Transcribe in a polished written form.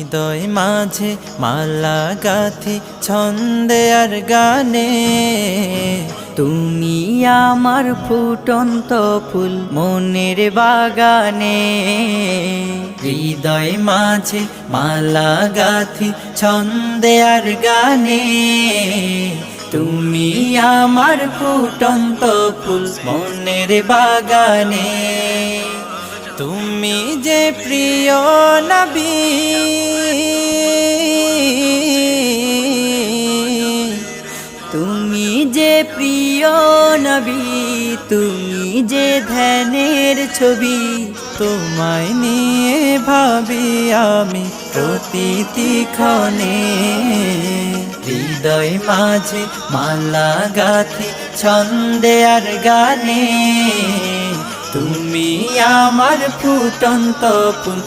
হৃদয় মাঝে মালা গাথি ছন্দে আর গানে, তুমি আমার ফুটন্ত ফুল মনের বাগানে। হৃদয় মাঝে মালা গাথি ছন্দে আর গানে, তুমি আমার ফুটন্ত ফুল মনের বাগানে। তুমি যে প্রিয় নবী, তুমি যে প্রিয় নবী, তুমি যে ধ্যানের ছবি। তোমায় নিয়ে ভাবি আমি প্রতিটি ক্ষণে। হৃদয় মাঝে মালা গাথি ছন্দে আর গানে, তুমি আমার ফুটন্ত ফুল